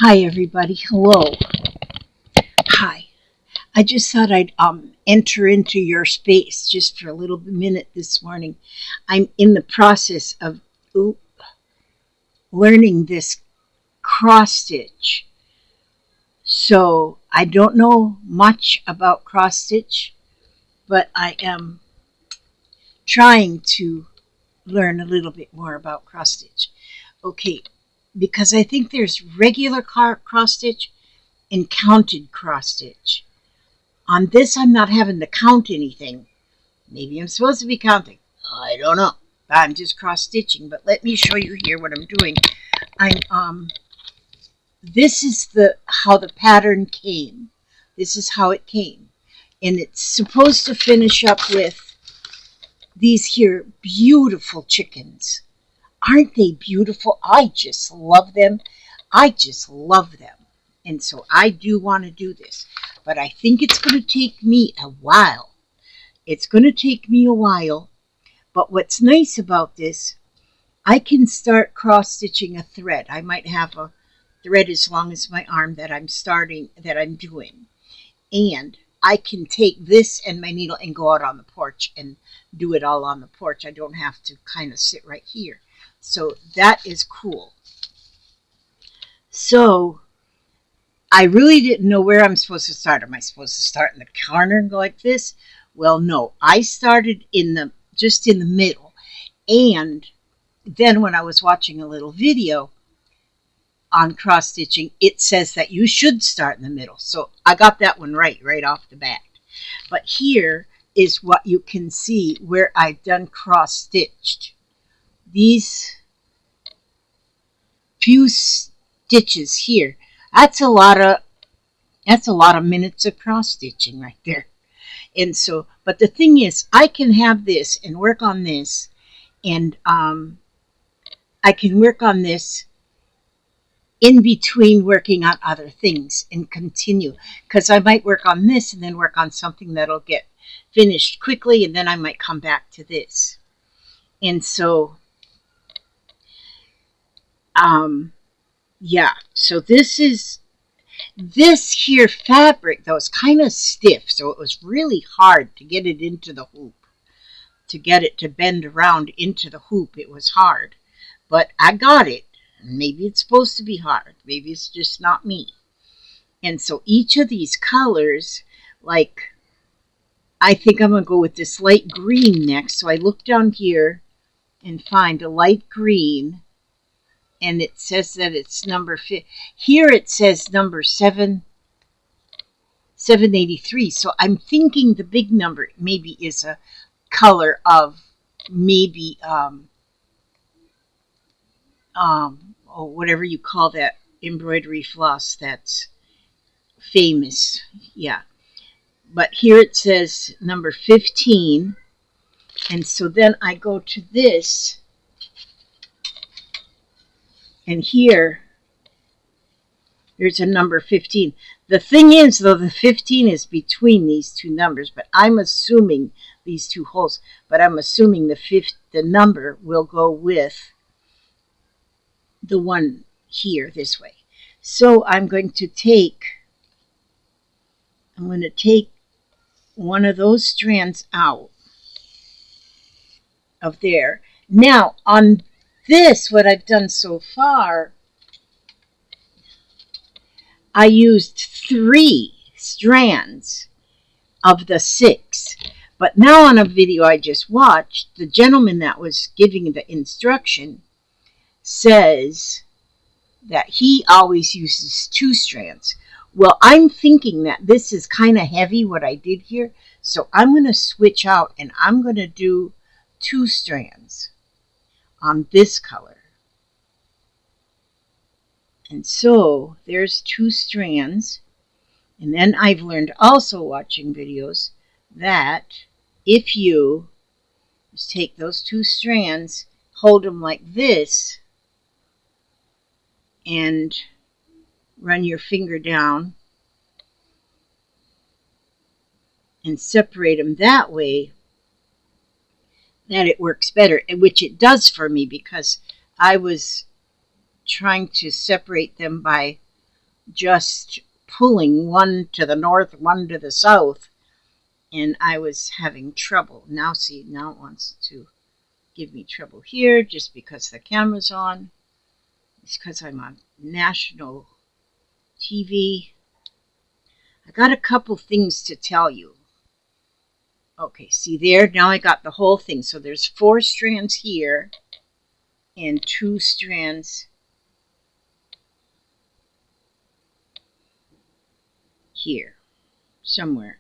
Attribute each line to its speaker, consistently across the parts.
Speaker 1: Hi, everybody. Hello. Hi. I just thought I'd enter into your space just for a little minute this morning. I'm in the process of learning this cross stitch. So I don't know much about cross stitch, but I am trying to learn a little bit more about cross stitch. Okay, because I think there's regular cross stitch and counted cross stitch. On this, I'm not having to count anything. Maybe I'm supposed to be counting. I don't know. I'm just cross stitching. But let me show you here what I'm doing. This is how the pattern came. This is how it came, and it's supposed to finish up with these here beautiful chickens. Aren't they beautiful? I just love them. I just love them. And so I do want to do this. But I think it's going to take me a while. It's going to take me a while. But what's nice about this, I can start cross stitching a thread. I might have a thread as long as my arm that I'm doing. And I can take this and my needle and go out on the porch and do it all on the porch. I don't have to kind of sit right here. So that is cool. So I really didn't know where I'm supposed to start. Am I supposed to start in the corner and go like this? Well, no. I started just in the middle. And then when I was watching a little video on cross stitching, it says that you should start in the middle. So I got that one right off the bat. But here is what you can see where I've done cross stitched. These few stitches here. That's a lot of minutes of cross stitching right there. And so, but the thing is, I can have this and work on this, and I can work on this in between working on other things and continue, because I might work on this and then work on something that'll get finished quickly, and then I might come back to this. And so yeah, so this here fabric though is kind of stiff, so it was really hard to get it into the hoop, to get it to bend around into the hoop. It was hard, but I got it. Maybe it's supposed to be hard, maybe it's just not me. And so each of these colors, like, I think I'm going to go with this light green next. So I look down here and find a light green, and it says that it's number 5. Here it says number 783. So I'm thinking the big number maybe is a color of maybe whatever you call that embroidery floss that's famous. Yeah. But here it says number 15. And so then I go to this, and here, there's a number 15. The thing is, though, the 15 is between these two numbers, but I'm assuming these two holes, but I'm assuming the number will go with the one here this way. So I'm going to take one of those strands out of there. Now, on this, what I've done so far, I used 3 strands of the 6. But now on a video I just watched, the gentleman that was giving the instruction says that he always uses 2 strands. Well, I'm thinking that this is kind of heavy, what I did here, so I'm going to switch out and I'm going to do 2 strands on this color. And so there's 2 strands. And then I've learned also watching videos that if you just take those 2 strands, hold them like this, and run your finger down and separate them that way, that it works better, which it does for me, because I was trying to separate them by just pulling one to the north, one to the south, and I was having trouble. Now see, now it wants to give me trouble here just because the camera's on. It's because I'm on national TV. I got a couple things to tell you. Okay, see there? Now I got the whole thing. So there's 4 strands here and 2 strands here somewhere.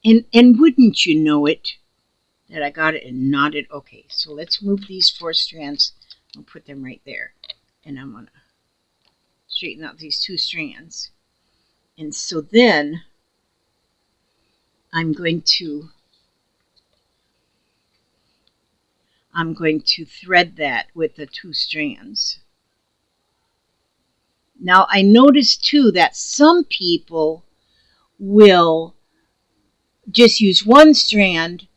Speaker 1: And wouldn't you know it that I got it and knotted? Okay, so let's move these 4 strands. I'll put them right there. And I'm going to straighten out these 2 strands. And so then I'm going to thread that with the 2 strands. Now I noticed too that some people will just use 1 strand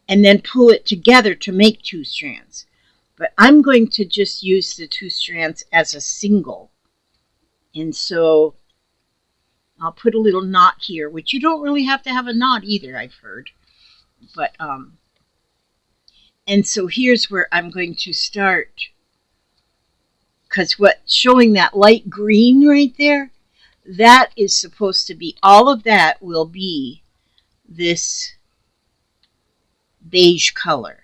Speaker 1: and then pull it together to make 2 strands. But I'm going to just use the 2 strands as a single. And so I'll put a little knot here, which you don't really have to have a knot either, I've heard. But and so here's where I'm going to start, because what's showing that light green right there, that is supposed to be, all of that will be this beige color.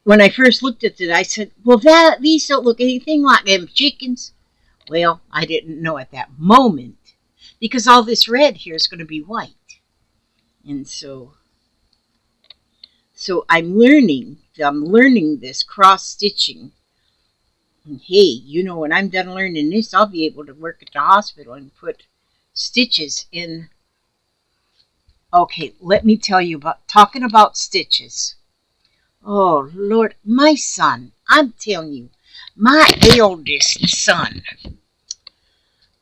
Speaker 1: When I first looked at it, I said, well, these don't look anything like them chickens. Well, I didn't know at that moment, because all this red here is going to be white. And so I'm learning this cross stitching. And hey, you know, when I'm done learning this, I'll be able to work at the hospital and put stitches in. Okay, let me tell you about talking about stitches. Oh, Lord, my son, I'm telling you, my eldest son.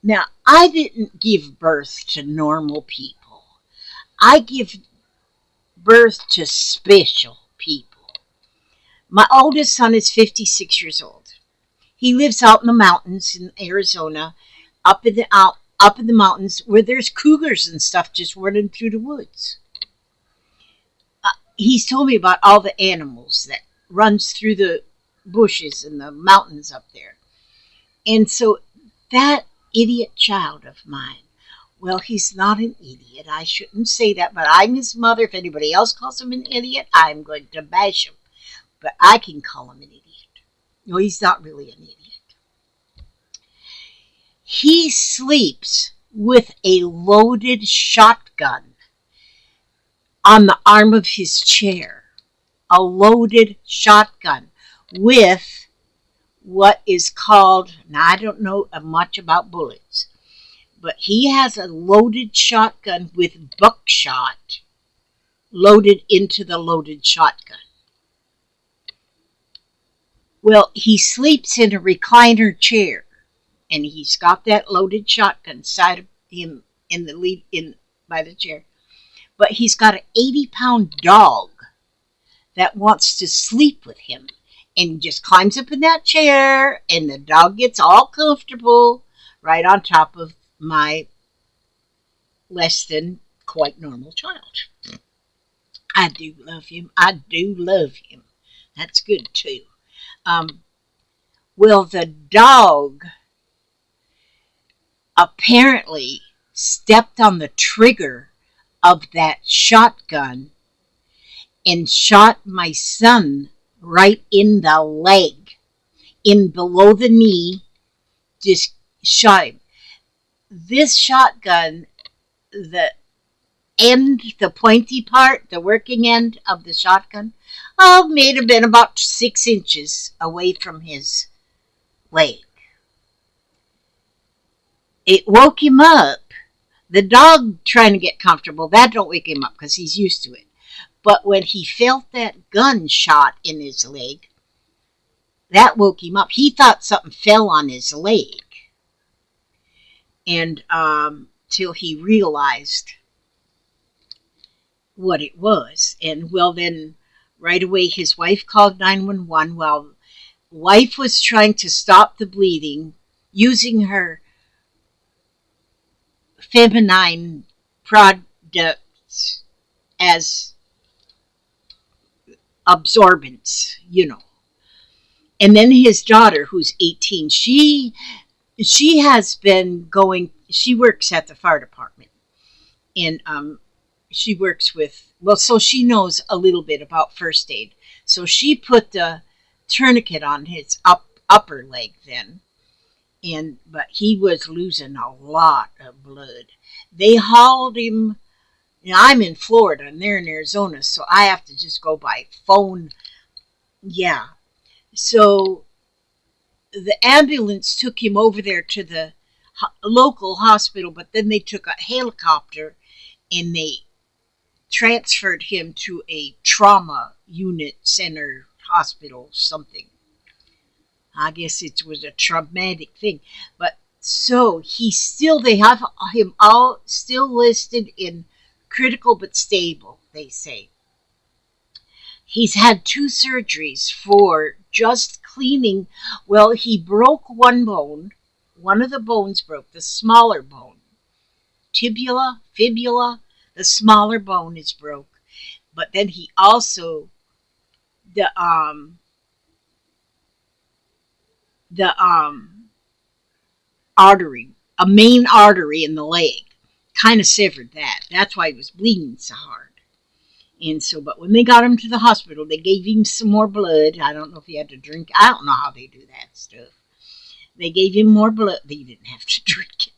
Speaker 1: Now, I didn't give birth to normal people. I give birth to special people. My oldest son is 56 years old. He lives out in the mountains in Arizona, up in the mountains where there's cougars and stuff just running through the woods. He's told me about all the animals that runs through the bushes and the mountains up there. And so that idiot child of mine, well, he's not an idiot. I shouldn't say that, but I'm his mother. If anybody else calls him an idiot, I'm going to bash him. But I can call him an idiot. No, he's not really an idiot. He sleeps with a loaded shotgun on the arm of his chair. A loaded shotgun with what is called, now I don't know much about bullets, but he has a loaded shotgun with buckshot loaded into the loaded shotgun. Well, he sleeps in a recliner chair, and he's got that loaded shotgun side of him by the chair. But he's got an 80-pound dog that wants to sleep with him, and he just climbs up in that chair, and the dog gets all comfortable right on top of my less than quite normal child. I do love him. I do love him. That's good too. Well, the dog apparently stepped on the trigger of that shotgun and shot my son right in the leg, in below the knee, just shot him. This shotgun, the pointy part, the working end of the shotgun, may have been about 6 inches away from his leg. It woke him up. The dog trying to get comfortable, that don't wake him up because he's used to it. But when he felt that gun shot in his leg, that woke him up. He thought something fell on his leg. And till he realized what it was. And well, then right away his wife called 911. Well, wife was trying to stop the bleeding using her feminine products as absorbents, And then his daughter, who's 18, she has been going. She works at the fire department, and she works with. Well, so she knows a little bit about first aid. So she put the tourniquet on his upper leg then, but he was losing a lot of blood. They hauled him. I'm in Florida and they're in Arizona, so I have to just go by phone. Yeah. So the ambulance took him over there to the local hospital, but then they took a helicopter and they transferred him to a trauma unit center hospital, something. I guess it was a traumatic thing. But so they have him all still listed in critical but stable, they say. He's had 2 surgeries for just cleaning. Well, he broke one bone. One of the bones broke, the smaller bone. Tibula, fibula, the smaller bone is broke. But then he also, the artery, a main artery in the leg, kind of severed that. That's why he was bleeding so hard. And so, but when they got him to the hospital, they gave him some more blood. I don't know if he had to drink. I don't know how they do that stuff. They gave him more blood. They didn't have to drink it.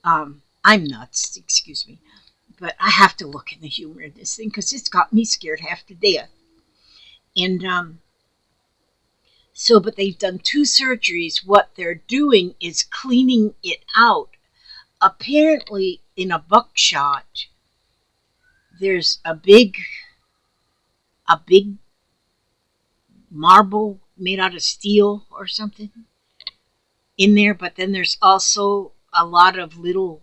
Speaker 1: I'm nuts, excuse me. But I have to look in the humor of this thing because it's got me scared half to death. And but they've done 2 surgeries. What they're doing is cleaning it out. Apparently, in a buckshot, there's a big marble made out of steel or something in there, but then there's also a lot of little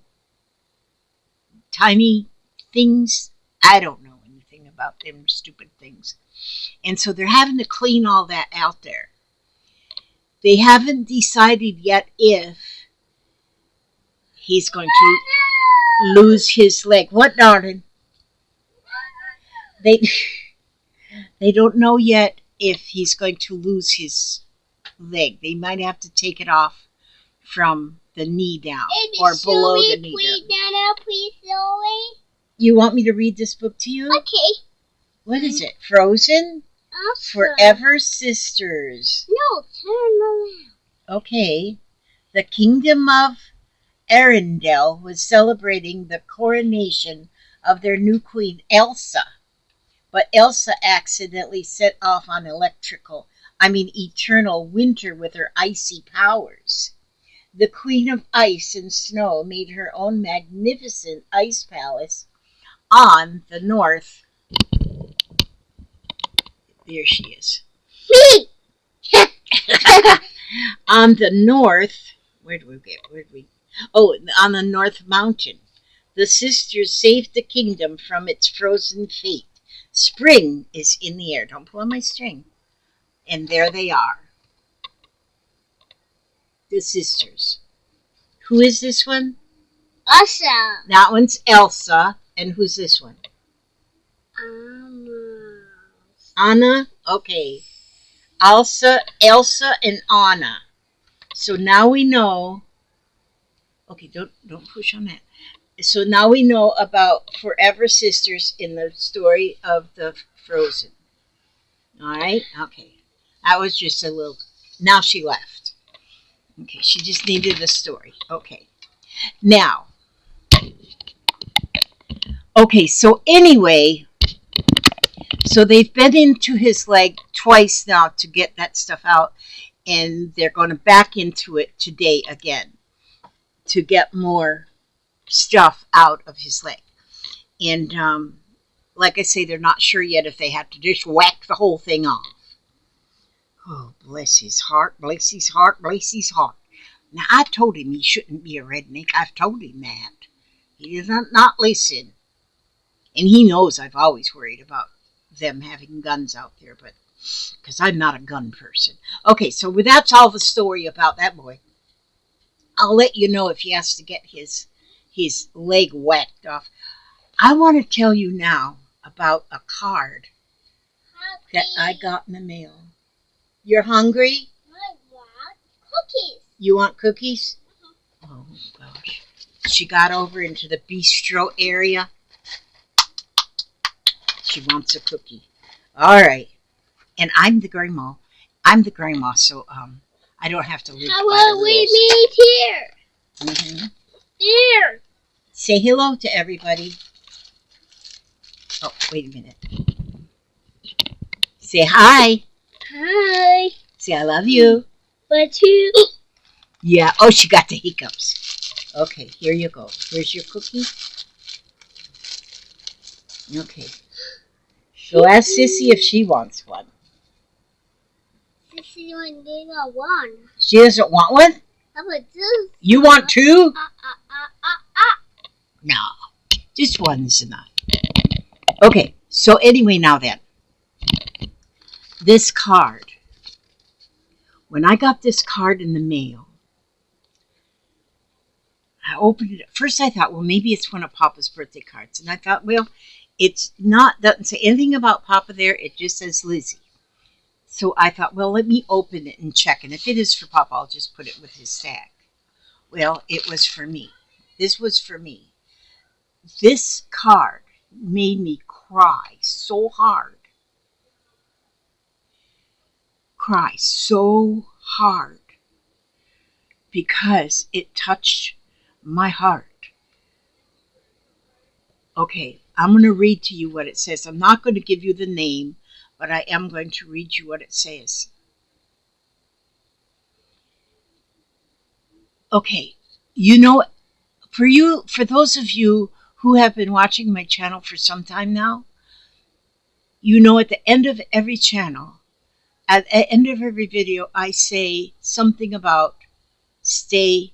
Speaker 1: tiny things. I don't know anything about them stupid things. And so they're having to clean all that out there. They haven't decided yet if he's going to lose his leg. What, darling? They don't know yet if he's going to lose his leg. They might have to take it off from the knee down or below the knee down.
Speaker 2: Please, Zoe.
Speaker 1: You want me to read this book to you?
Speaker 2: Okay.
Speaker 1: What is it? Frozen?
Speaker 2: Awesome.
Speaker 1: Forever Sisters.
Speaker 2: No, turn around.
Speaker 1: Okay. The Kingdom of Arendelle was celebrating the coronation of their new queen, Elsa. But Elsa accidentally set off on eternal winter with her icy powers. The Queen of Ice and Snow made her own magnificent ice palace on the north. There she is. On the north, on the North Mountain. The sisters saved the kingdom from its frozen fate. Spring is in the air. Don't pull on my string. And there they are. The sisters. Who is this one?
Speaker 2: Elsa.
Speaker 1: That one's Elsa. And who's this one? Anna? Okay. Elsa, and Anna. So now we know. Okay, don't push on that. So now we know about Forever Sisters in the story of the Frozen. All right? Okay. That was just a little. Now she left. Okay, she just needed a story. Okay. Now. Okay, so anyway. So they've been into his leg twice now to get that stuff out. And they're going to back into it today again. To get more stuff out of his leg. And like I say, they're not sure yet if they have to just whack the whole thing off. Oh, bless his heart, bless his heart, bless his heart. Now, I told him he shouldn't be a redneck. I've told him that. He does not listen. And he knows I've always worried about them having guns out there. But because I'm not a gun person. Okay, so that's all the story about that boy. I'll let you know if he has to get his leg whacked off. I want to tell you now about a card that I got in the mail. You're hungry?
Speaker 2: I want cookies.
Speaker 1: You want cookies? Oh, gosh. She got over into the bistro area. She wants a cookie. All right. And I'm the grandma. So I don't have to live
Speaker 2: How
Speaker 1: by the
Speaker 2: will we
Speaker 1: rules.
Speaker 2: meet here?
Speaker 1: Mm-hmm.
Speaker 2: Here.
Speaker 1: Say hello to everybody. Oh, wait a minute. Say hi.
Speaker 2: Hi.
Speaker 1: Say I love you.
Speaker 2: But you.
Speaker 1: Yeah. Oh, she got the hiccups. Okay, here you go. Here's your cookie. Okay. Go ask Sissy if she wants one.
Speaker 2: Sissy only got one.
Speaker 1: She doesn't want one?
Speaker 2: How about this?
Speaker 1: You want two?
Speaker 2: Ah.
Speaker 1: No. Just one's enough. Okay, so anyway, now then. This card. When I got this card in the mail, I opened it. First I thought, well, maybe it's one of Papa's birthday cards. And I thought, well, it's not, doesn't say anything about Papa there. It just says Lizzie. So I thought, well, let me open it and check. And if it is for Papa, I'll just put it with his sack. Well, it was for me. This was for me. This card made me cry so hard. Cry so hard. Because it touched my heart. Okay, I'm going to read to you what it says. I'm not going to give you the name, but I am going to read you what it says. Okay, you know, for those of you who have been watching my channel for some time now, you know at the end of every channel, at the end of every video, I say something about stay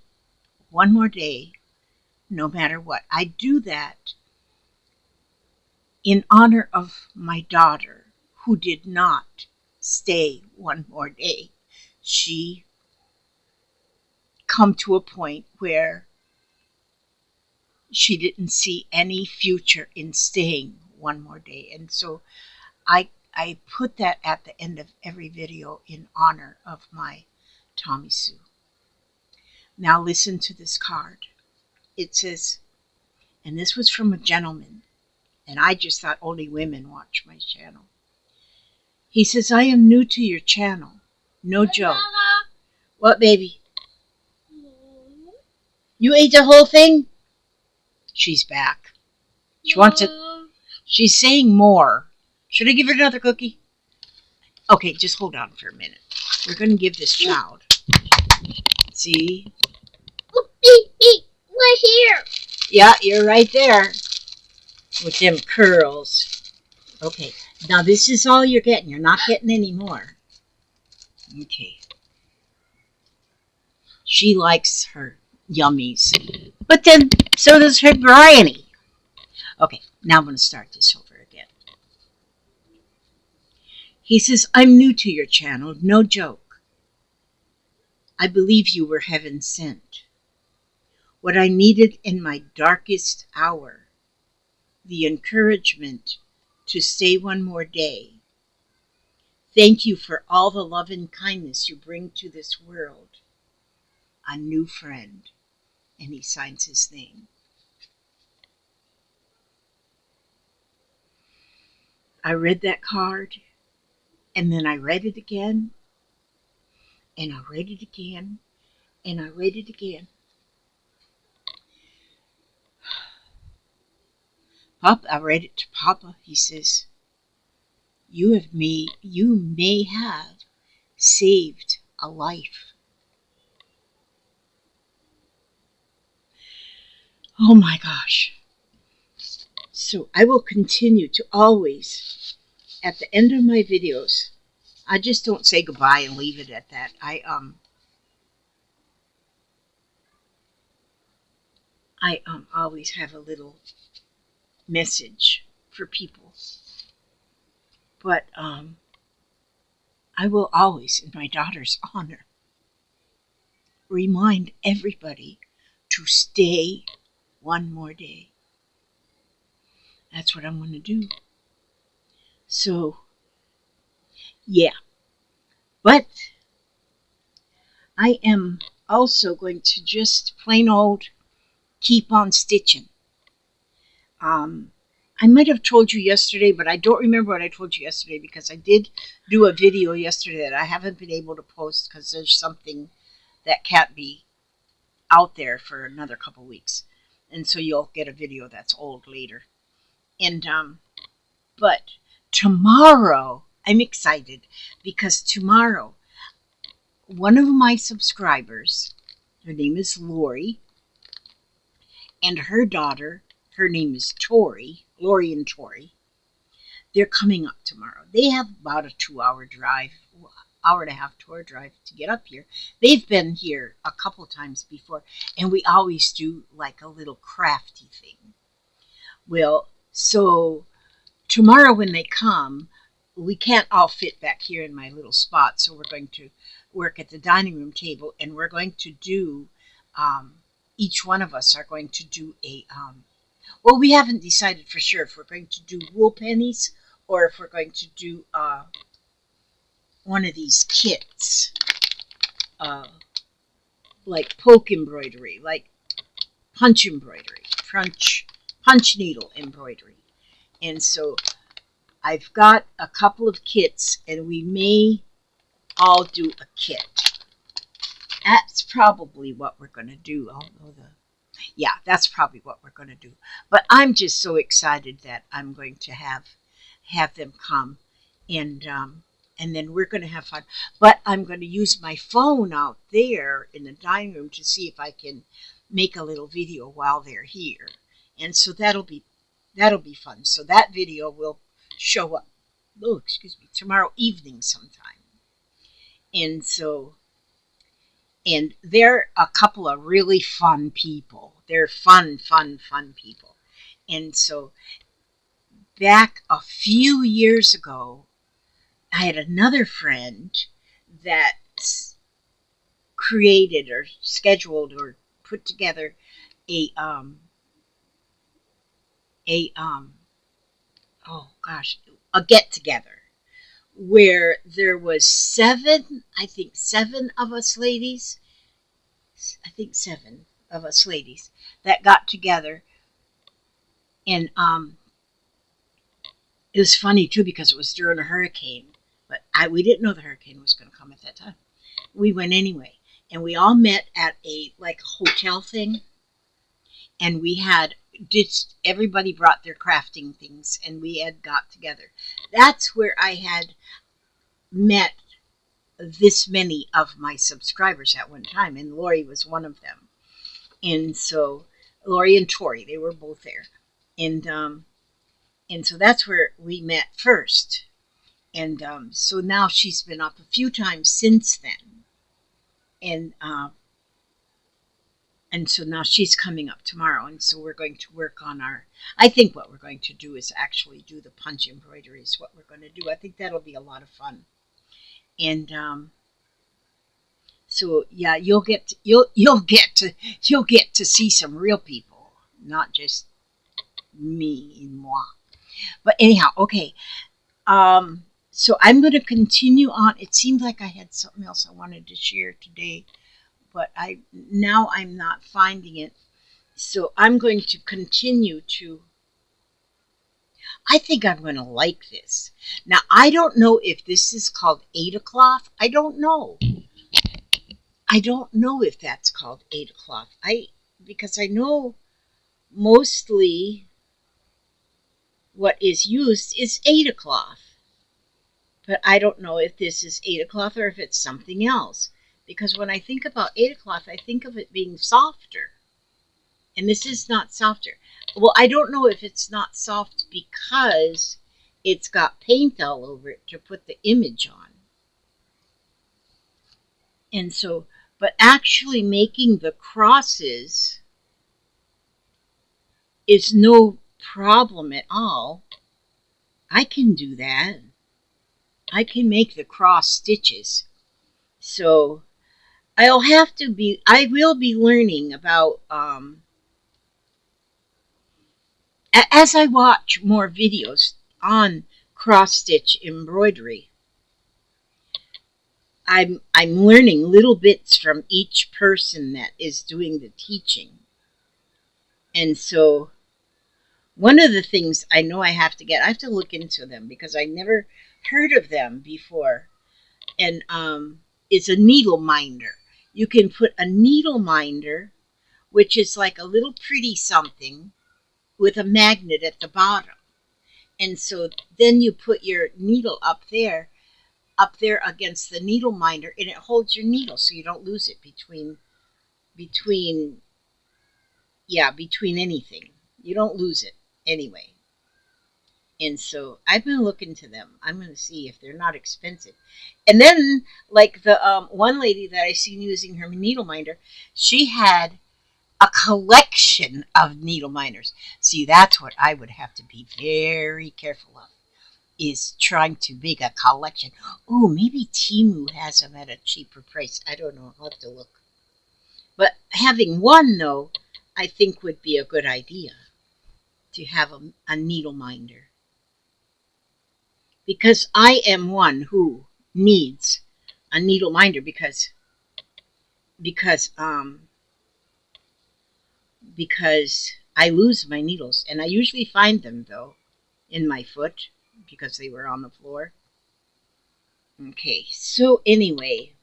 Speaker 1: one more day, no matter what. I do that in honor of my daughter, who did not stay one more day. She come to a point where she didn't see any future in staying one more day. And so I put that at the end of every video in honor of my Tommy Sue. Now listen to this card. It says, and this was from a gentleman, and I just thought only women watch my channel. He says, I am new to your channel. No joke. What, baby? You ate the whole thing? She's back. She wants it. She's saying more. Should I give her another cookie? Okay, just hold on for a minute. We're going to give this child. See?
Speaker 2: We're here.
Speaker 1: Yeah, you're right there. With them curls. Okay, now this is all you're getting. You're not getting any more. Okay. She likes her yummies. But then, so does her granny. Okay, now I'm going to start this over again. He says, I'm new to your channel, no joke. I believe you were heaven sent. What I needed in my darkest hour. The encouragement to stay one more day. Thank you for all the love and kindness you bring to this world. A new friend. And he signs his name. I read that card, and then I read it again, and I read it again, and I read it again. Papa, I read it to Papa. He says, you may have saved a life. Oh my gosh. So I will continue to always, at the end of my videos, I just don't say goodbye and leave it at that. I always have a little message for people. But I will always, in my daughter's honor, remind everybody to stay one more day. That's what I'm going to do. So, yeah. But I am also going to just plain old keep on stitching. I might have told you yesterday, but I don't remember what I told you yesterday because I did do a video yesterday that I haven't been able to post because there's something that can't be out there for another couple weeks. And so you'll get a video that's old later. And but tomorrow I'm excited because tomorrow one of my subscribers, her name is Lori, and her daughter, her name is Tori, Lori and Tori. They're coming up tomorrow. They have about a 2-hour drive, hour and a half tour drive to get up here. They've been here a couple times before, and we always do like a little crafty thing. Well, so tomorrow when they come, we can't all fit back here in my little spot, so we're going to work at the dining room table, and we're going to do, each one of us are going to do a, well, we haven't decided for sure if we're going to do wool pennies or if we're going to do one of these kits, like poke embroidery, like punch embroidery, punch needle embroidery. And so I've got a couple of kits, and we may all do a kit. That's probably what we're going to do. Yeah, that's probably what we're going to do. But I'm just so excited that I'm going to have them come, and then we're going to have fun. But I'm going to use my phone out there in the dining room to see if I can make a little video while they're here. And so that'll be fun. So that video will show up, tomorrow evening sometime. And so, and they're a couple of really fun people. They're fun people. And so back a few years ago, I had another friend that created or scheduled or put together a get together where there was seven of us ladies. I think 7 of us ladies that got together, and it was funny too because it was during a hurricane, but we didn't know the hurricane was going to come at that time. We went anyway, and we all met at a hotel thing, and we had everybody brought their crafting things, and we had got together. That's where I had met this many of my subscribers at one time, and Lori was one of them. And so Lori and Tori, they were both there, and so that's where we met first. And so now she's been up a few times since then, and so now she's coming up tomorrow, and so we're going to work on I think what we're going to do is actually do the punch embroidery is what we're going to do. I think that'll be a lot of fun. And so yeah, you'll get to see some real people, not just me and moi. But anyhow, okay. So I'm going to continue on. It seemed like I had something else I wanted to share today, but I'm not finding it. So I'm going to continue to. I think I'm going to like this. Now, I don't know if this is called Ada cloth. I don't know. I don't know if that's called Ada cloth. Because I know mostly what is used is Ada cloth. But I don't know if this is Ada cloth or if it's something else. Because when I think about Ada cloth, I think of it being softer. And this is not softer. Well, I don't know if it's not soft because it's got paint all over it to put the image on. And so, but actually making the crosses is no problem at all. I can do that. I can make the cross stitches. So I will be learning about, as I watch more videos on cross stitch embroidery. I'm learning little bits from each person that is doing the teaching. And so one of the things I know I have to look into them because I never heard of them before. And it's a needle minder. You can put a needle minder, which is like a little pretty something with a magnet at the bottom. And so then you put your needle up there against the needle minder, and it holds your needle so you don't lose it between between anything. You don't lose it anyway. And so I've been looking to them. I'm going to see if they're not expensive. And then, like the one lady that I seen using her needle minder, she had a collection of needle minders. See, that's what I would have to be very careful of, is trying to make a collection. Oh, maybe Temu has them at a cheaper price. I don't know. I'll have to look. But having one, though, I think would be a good idea to have a needle minder. Because I am one who needs a needle minder because I lose my needles, and I usually find them though in my foot because they were on the floor. Okay, so anyway,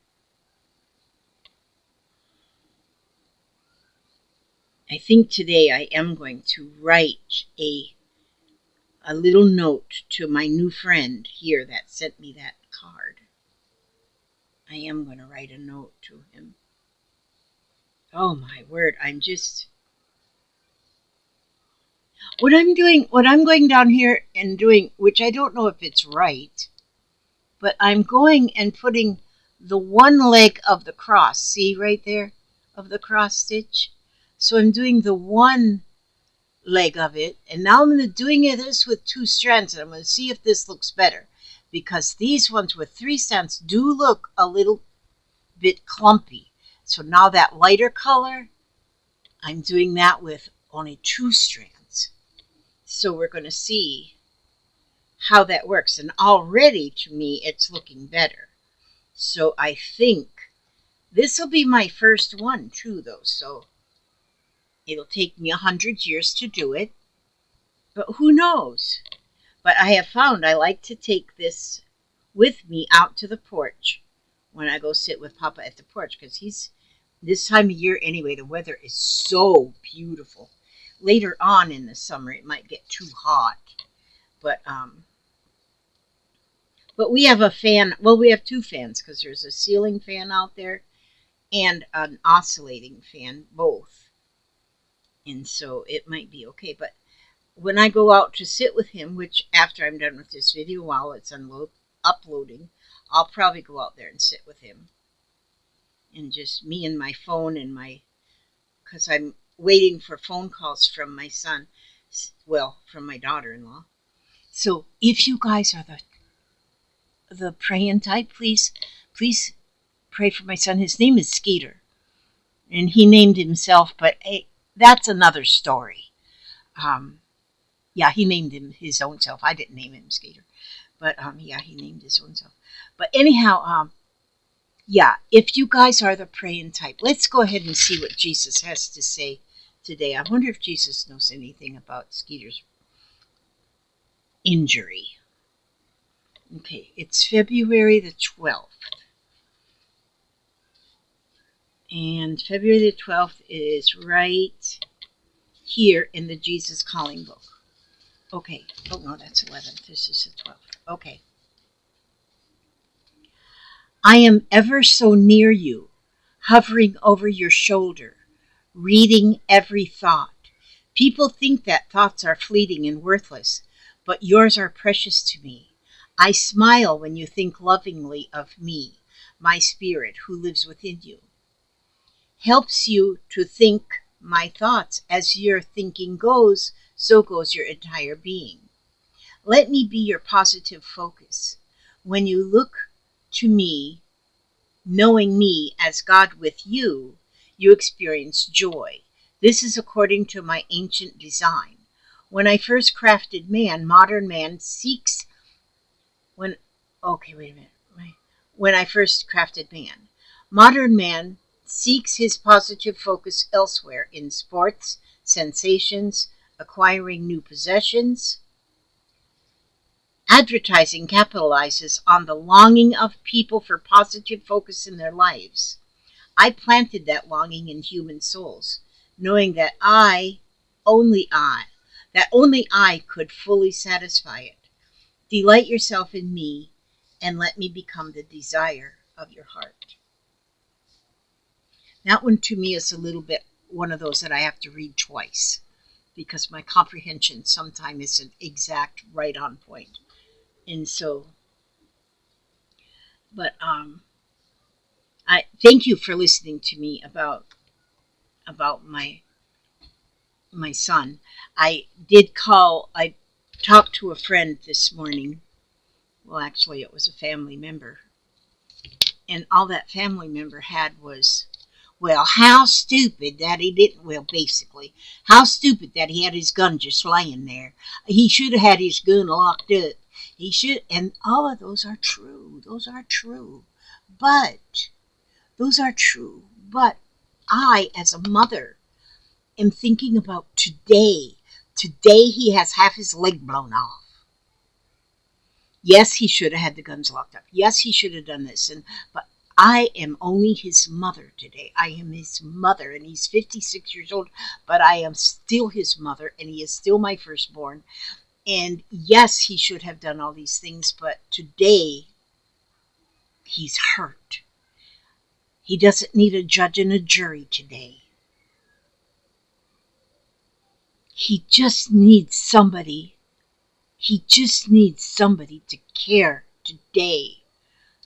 Speaker 1: I think today I am going to write a little note to my new friend here that sent me that card. I am going to write a note to him. Oh my word, what I'm going down here and doing, which I don't know if it's right, but I'm going and putting the one leg of the cross, see right there, of the cross stitch. So I'm doing the one leg of it, and now I'm doing this with 2 strands, and I'm going to see if this looks better, because these ones with 3 strands do look a little bit clumpy. So now that lighter color, I'm doing that with only 2 strands. So we're going to see how that works, and already to me it's looking better. So I think this will be my first one too, though, so it'll take me 100 years to do it. But who knows? But I have found I like to take this with me out to the porch when I go sit with Papa at the porch, because this time of year anyway, the weather is so beautiful. Later on in the summer, it might get too hot. But we have a fan. Well, we have 2 fans because there's a ceiling fan out there and an oscillating fan, both. And so it might be okay. But when I go out to sit with him, which after I'm done with this video, while it's uploading, I'll probably go out there and sit with him. And just me and my phone and because I'm waiting for phone calls from my son, from my daughter-in-law. So if you guys are the praying type, please pray for my son. His name is Skeeter, and he named himself, but hey, that's another story. He named him his own self. I didn't name him Skeeter, but he named his own self. But anyhow, if you guys are the praying type, let's go ahead and see what Jesus has to say today. I wonder if Jesus knows anything about Skeeter's injury. Okay, it's February the 12th. And February the 12th is right here in the Jesus Calling book. Okay. Oh, no, that's 11th. This is the 12th. Okay. I am ever so near you, hovering over your shoulder, reading every thought. People think that thoughts are fleeting and worthless, but yours are precious to me. I smile when you think lovingly of me, my spirit who lives within you. Helps you to think my thoughts. As your thinking goes, so goes your entire being. Let me be your positive focus. When you look to me, knowing me as God with you, you experience joy. This is according to my ancient design. When I first crafted man, modern man seeks when okay, wait a minute. When I first crafted man, modern man seeks his positive focus elsewhere in sports, sensations, acquiring new possessions. Advertising capitalizes on the longing of people for positive focus in their lives. I planted that longing in human souls, knowing that only I could fully satisfy it. Delight yourself in me and let me become the desire of your heart. That one to me is a little bit one of those that I have to read twice because my comprehension sometimes isn't exact right on point. And so, but I thank you for listening to me about my son. I talked to a friend this morning. Well, actually, it was a family member. And all that family member had was, well, how stupid that he didn't, well, basically, how stupid that he had his gun just laying there. He should have had his gun locked up. He should, and all of those are true. Those are true. But, those are true. But I, as a mother, am thinking about today. Today he has half his leg blown off. Yes, he should have had the guns locked up. Yes, he should have done this. But I am only his mother today. I am his mother, and he's 56 years old, but I am still his mother, and he is still my firstborn. And yes, he should have done all these things, but today he's hurt. He doesn't need a judge and a jury today. He just needs somebody. He just needs somebody to care today.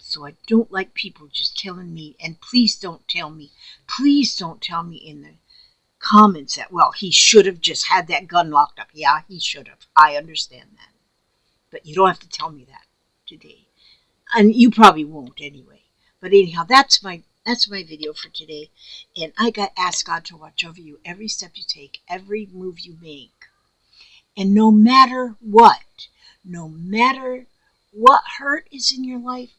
Speaker 1: So I don't like people just telling me, and please don't tell me in the comments that, well, he should have just had that gun locked up. Yeah, he should have. I understand that. But you don't have to tell me that today. And you probably won't anyway. But anyhow, that's my video for today. And I got asked God to watch over you every step you take, every move you make. And no matter what hurt is in your life,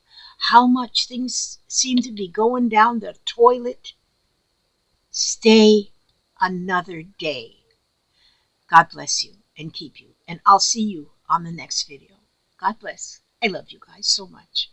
Speaker 1: how much things seem to be going down the toilet, stay another day. God bless you and keep you. And I'll see you on the next video. God bless. I love you guys so much.